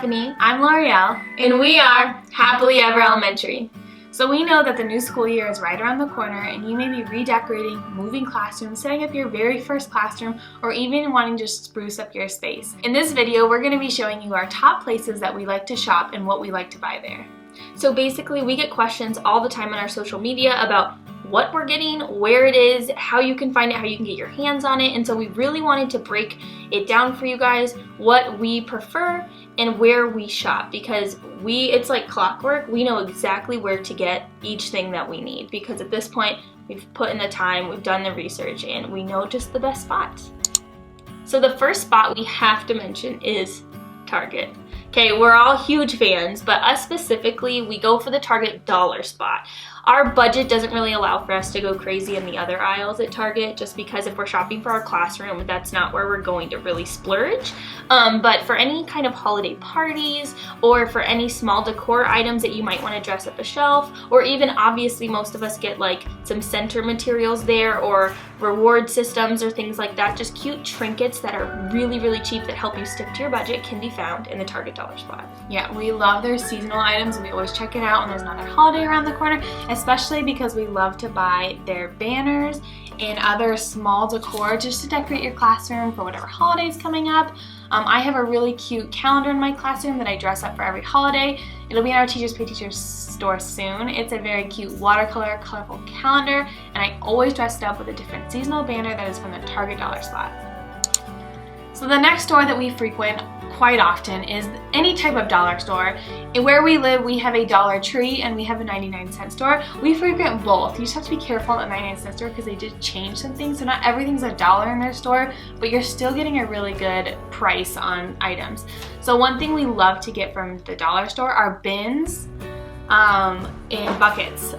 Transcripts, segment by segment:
Stephanie. I'm L'Oreal. And we are Happily Ever Elementary. So we know that the new school year is right around the corner and you may be redecorating, moving classrooms, setting up your very first classroom, or even wanting to spruce up your space. In this video, we're going to be showing you our top places that we like to shop and what we like to buy there. So basically, we get questions all the time on our social media about what we're getting, where it is, how you can find it, how you can get your hands on it. And so we really wanted to break it down for you guys, what we prefer and where we shop, because it's like clockwork. We know exactly where to get each thing that we need, because at this point we've put in the time, we've done the research, and we know just the best spots. So the first spot we have to mention is Target. Okay, we're all huge fans, but us specifically, we go for the Target dollar spot. Our budget doesn't really allow for us to go crazy in the other aisles at Target, just because if we're shopping for our classroom, that's not where we're going to really splurge. But for any kind of holiday parties, or for any small decor items that you might want to dress up a shelf, or even obviously most of us get like some center materials there, or reward systems or things like that, just cute trinkets that are really, really cheap that help you stick to your budget can be found in the Target dollar spot. Yeah, we love their seasonal items. We always check it out when there's another holiday around the corner, especially because we love to buy their banners and other small decor just to decorate your classroom for whatever holiday is coming up. I have a really cute calendar in my classroom that I dress up for every holiday. It'll be in our Teachers Pay Teachers store soon. It's a very cute watercolor, colorful calendar, and I always dress it up with a different seasonal banner that is from the Target dollar spot. So the next store that we frequent quite often is any type of dollar store. And where we live, we have a Dollar Tree and we have a 99-cent store. We frequent both. You just have to be careful at the 99-cent store because they did change some things. So not everything's $1 in their store, but you're still getting a really good price on items. So one thing we love to get from the dollar store are bins and buckets.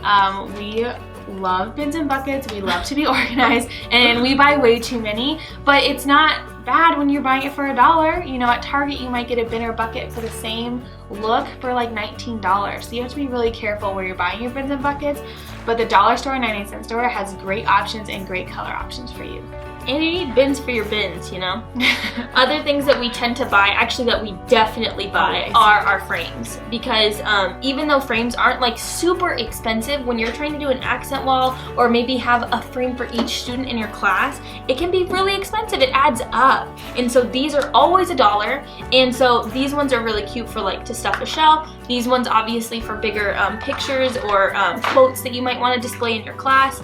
We love bins and buckets. We love to be organized, and we buy way too many, but it's not bad when you're buying it for $1. You know, at Target you might get a bin or bucket for the same look for like $19. So you have to be really careful where you're buying your bins and buckets, but the dollar store and 99-cent store has great options and great color options for you. And you need bins for your bins, you know? Other things that we tend to buy, actually that we definitely buy, are our frames. Because even though frames aren't like super expensive, when you're trying to do an accent wall or maybe have a frame for each student in your class, it can be really expensive. It adds up. And so these are always $1. And so these ones are really cute for like to stuff a shelf. These ones obviously for bigger pictures or quotes that you might want to display in your class.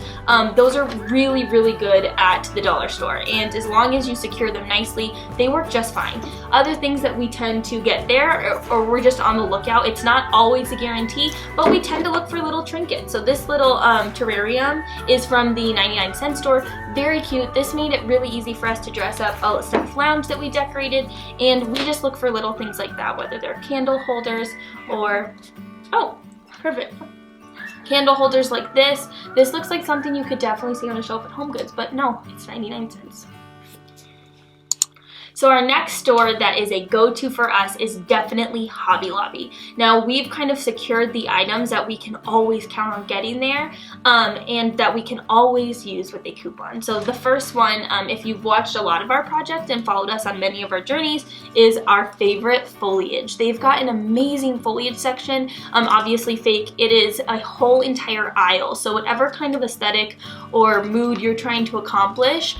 Those are really, really good at the dollar store, and as long as you secure them nicely, they work just fine. Other things that we tend to get there, or we're just on the lookout, it's not always a guarantee, but we tend to look for little trinkets. So this little terrarium is from the 99-cent store. Very cute. This made it really easy for us to dress up a stuffed lounge that we decorated, and we just look for little things like that, whether they're candle holders or, oh, perfect. Candle holders like this. This looks like something you could definitely see on a shelf at Home Goods, but no, it's 99 cents. So our next store that is a go-to for us is definitely Hobby Lobby. Now we've kind of secured the items that we can always count on getting there, and that we can always use with a coupon. So the first one, if you've watched a lot of our project and followed us on many of our journeys, is our favorite foliage. They've got an amazing foliage section, obviously fake. It is a whole entire aisle. So whatever kind of aesthetic or mood you're trying to accomplish,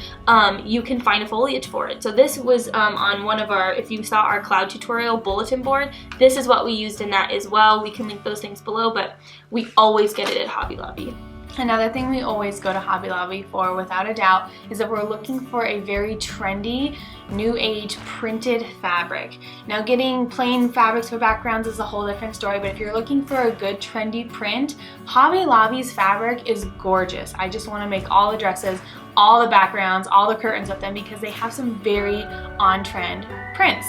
you can find a foliage for it. So this was on one of our, if you saw our cloud tutorial bulletin board, this is what we used in that as well. We can link those things below, but we always get it at Hobby Lobby. Another thing we always go to Hobby Lobby for, without a doubt, is that we're looking for a very trendy, new age printed fabric. Now getting plain fabrics for backgrounds is a whole different story, but if you're looking for a good trendy print, Hobby Lobby's fabric is gorgeous. I just want to make all the dresses, all the backgrounds, all the curtains with them because they have some very on-trend prints.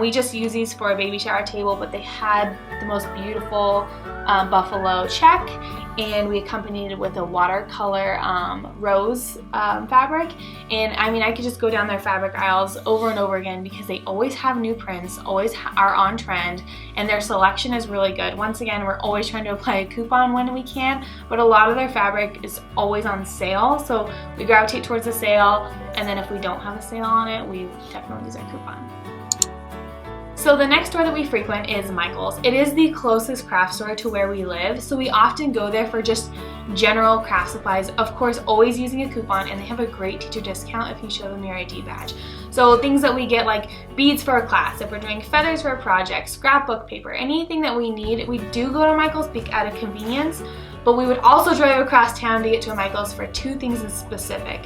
We just use these for a baby shower table, but they had the most beautiful buffalo check, and we accompanied it with a watercolor rose fabric. And I mean, I could just go down their fabric aisles over and over again because they always have new prints, always are on trend, and their selection is really good. Once again, we're always trying to apply a coupon when we can, but a lot of their fabric is always on sale, so we gravitate towards the sale, and then if we don't have a sale on it, we definitely use our coupon. So the next store that we frequent is Michael's. It is the closest craft store to where we live, so we often go there for just general craft supplies, of course always using a coupon, and they have a great teacher discount if you show them your ID badge. So things that we get like beads for a class, if we're doing feathers for a project, scrapbook paper, anything that we need, we do go to Michael's out of convenience, but we would also drive across town to get to a Michael's for two things in specific.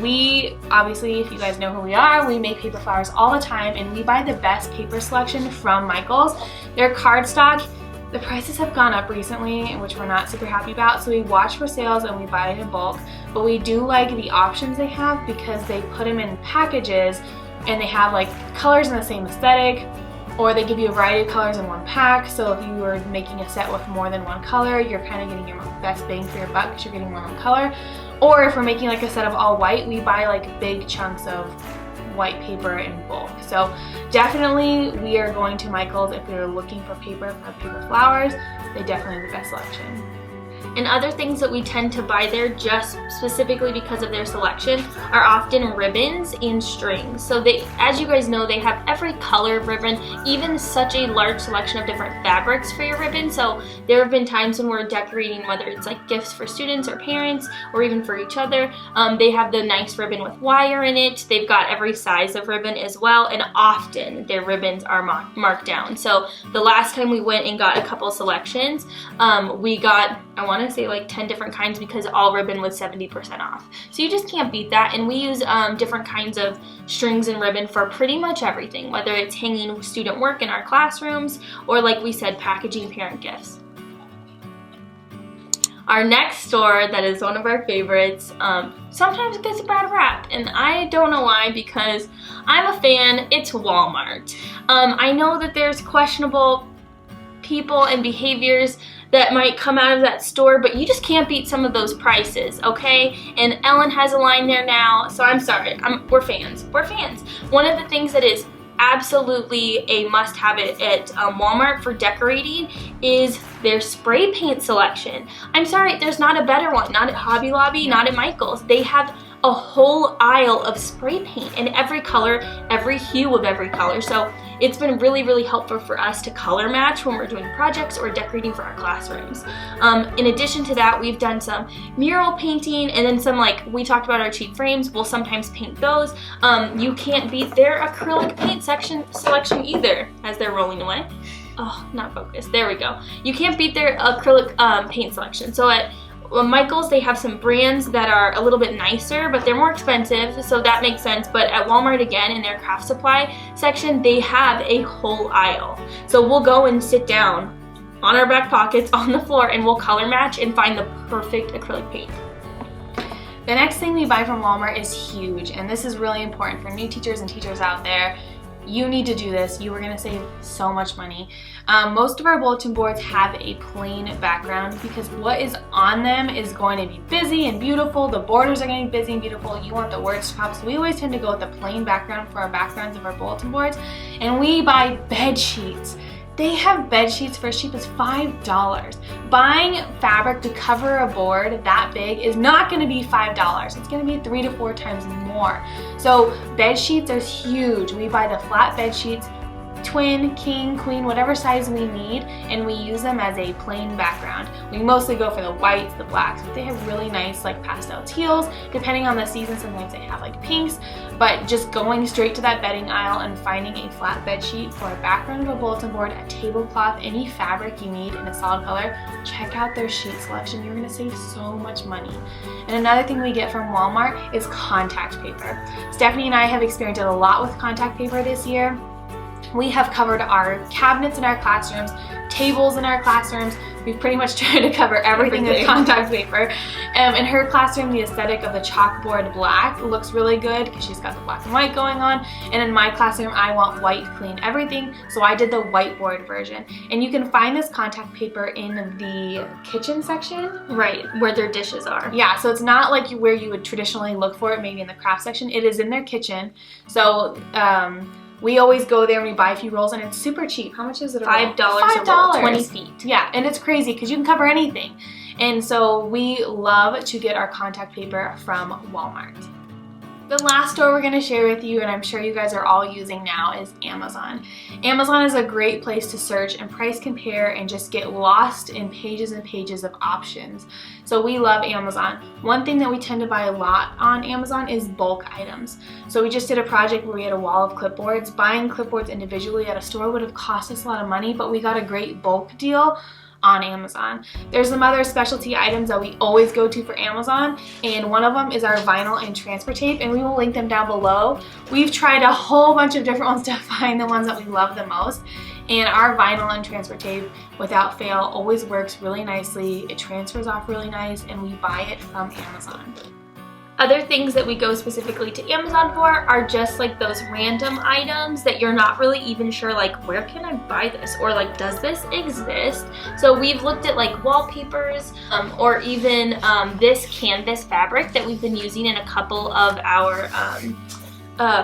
We, obviously, if you guys know who we are, we make paper flowers all the time, and we buy the best paper selection from Michael's. Their cardstock, the prices have gone up recently, which we're not super happy about, so we watch for sales and we buy it in bulk. But we do like the options they have because they put them in packages and they have like colors in the same aesthetic, or they give you a variety of colors in one pack. So if you were making a set with more than one color, you're kind of getting your best bang for your buck because you're getting more than one color. Or if we're making like a set of all white, we buy like big chunks of white paper in bulk. So definitely we are going to Michael's if you're looking for paper flowers. They definitely have the best selection. And other things that we tend to buy there just specifically because of their selection are often ribbons and strings. So they, as you guys know, they have every color of ribbon, even such a large selection of different fabrics for your ribbon. So there have been times when we're decorating, whether it's like gifts for students or parents or even for each other. They have the nice ribbon with wire in it. They've got every size of ribbon as well, and often their ribbons are marked down. So the last time we went and got a couple selections, we got, I want to say like 10 different kinds because all ribbon was 70% off. So you just can't beat that. And we use different kinds of strings and ribbon for pretty much everything, whether it's hanging student work in our classrooms or, like we said, packaging parent gifts. Our next store that is one of our favorites sometimes gets a bad rap, and I don't know why, because I'm a fan. It's Walmart. I know that there's questionable people and behaviors that might come out of that store, but you just can't beat some of those prices, okay? And Ellen has a line there now, so I'm sorry. We're fans. We're fans. One of the things that is absolutely a must-have at Walmart for decorating is their spray paint selection. I'm sorry, there's not a better one. Not at Hobby Lobby, not at Michael's. They have a whole aisle of spray paint in every color, every hue of every color. So it's been really, really helpful for us to color match when we're doing projects or decorating for our classrooms. In addition to that, we've done some mural painting, and then some, like we talked about, our cheap frames. We'll sometimes paint those. You can't beat their acrylic paint selection either, as they're rolling away. Oh, not focused. There we go. You can't beat their acrylic paint selection. So at Michael's, they have some brands that are a little bit nicer, but they're more expensive, so that makes sense. But at Walmart, again, in their craft supply section, they have a whole aisle. So we'll go and sit down on our back pockets on the floor, and we'll color match and find the perfect acrylic paint. The next thing we buy from Walmart is huge, and this is really important for new teachers and teachers out there. You need to do this. You are going to save so much money. Most of our bulletin boards have a plain background because what is on them is going to be busy and beautiful. The borders are going to be busy and beautiful. You want the words to pop, so we always tend to go with the plain background for our backgrounds of our bulletin boards. And we buy bed sheets. They have bed sheets for as cheap as $5. Buying fabric to cover a board that big is not going to be $5. It's going to be 3 to 4 times more. So bed sheets are huge. We buy the flat bed sheets, twin, king, queen, whatever size we need, and we use them as a plain background. We mostly go for the whites, the blacks, but they have really nice like pastel teals. Depending on the season, sometimes they have like pinks, but just going straight to that bedding aisle and finding a flat bed sheet for a background of a bulletin board, a tablecloth, any fabric you need in a solid color, check out their sheet selection. You're gonna save so much money. And another thing we get from Walmart is contact paper. Stephanie and I have experienced a lot with contact paper this year. We have covered our cabinets in our classrooms, tables in our classrooms. We've pretty much tried to cover everything with contact paper. In her classroom, the aesthetic of the chalkboard black looks really good because she's got the black and white going on. And in my classroom, I want white, clean everything. So I did the whiteboard version. And you can find this contact paper in the kitchen section. Right, where their dishes are. Yeah, so it's not like where you would traditionally look for it, maybe in the craft section. It is in their kitchen. So, we always go there and we buy a few rolls, and it's super cheap. How much is it a roll? $5 a roll, 20 feet. Yeah, and it's crazy because you can cover anything. And so we love to get our contact paper from Walmart. The last store we're going to share with you, and I'm sure you guys are all using now, is Amazon. Amazon is a great place to search and price compare and just get lost in pages and pages of options. So we love Amazon. One thing that we tend to buy a lot on Amazon is bulk items. So we just did a project where we had a wall of clipboards. Buying clipboards individually at a store would have cost us a lot of money, but we got a great bulk deal on Amazon. There's some other specialty items that we always go to for Amazon, and one of them is our vinyl and transfer tape, and we will link them down below. We've tried a whole bunch of different ones to find the ones that we love the most, and our vinyl and transfer tape, without fail, always works really nicely. It transfers off really nice, and we buy it from Amazon. Other things that we go specifically to Amazon for are just like those random items that you're not really even sure, like, where can I buy this? Or like, does this exist? So we've looked at like wallpapers or even this canvas fabric that we've been using in a couple of our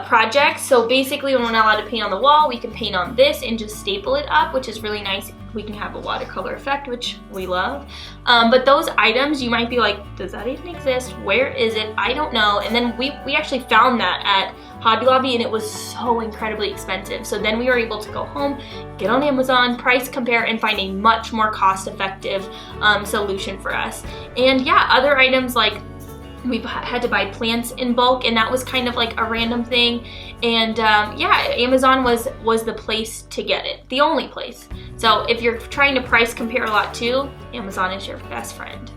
projects. So basically, when we're not allowed to paint on the wall, we can paint on this and just staple it up, which is really nice. We can have a watercolor effect, which we love. But those items, you might be like, does that even exist? Where is it? I don't know. And then we actually found that at Hobby Lobby, and it was so incredibly expensive. So then we were able to go home, get on Amazon, price compare, and find a much more cost-effective solution for us. And yeah, other items like we've had to buy plants in bulk, and that was kind of like a random thing. And yeah, Amazon was the place to get it, the only place. So if you're trying to price compare a lot too, Amazon is your best friend.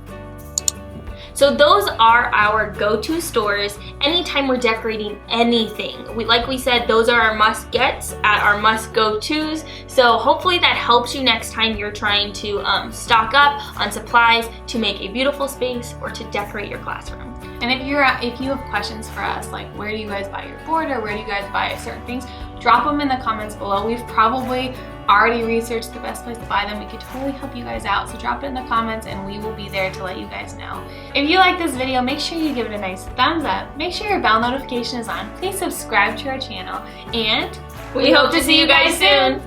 So those are our go-to stores anytime we're decorating anything. Like we said, those are our must-gets at our must-go-tos. So hopefully that helps you next time you're trying to stock up on supplies to make a beautiful space or to decorate your classroom. And if you have questions for us, like where do you guys buy your board or where do you guys buy certain things, drop them in the comments below. We've probably already researched the best place to buy them. We could totally help you guys out. So drop it in the comments and we will be there to let you guys know. If you like this video, make sure you give it a nice thumbs up. Make sure your bell notification is on. Please subscribe to our channel, and we hope to see you guys soon.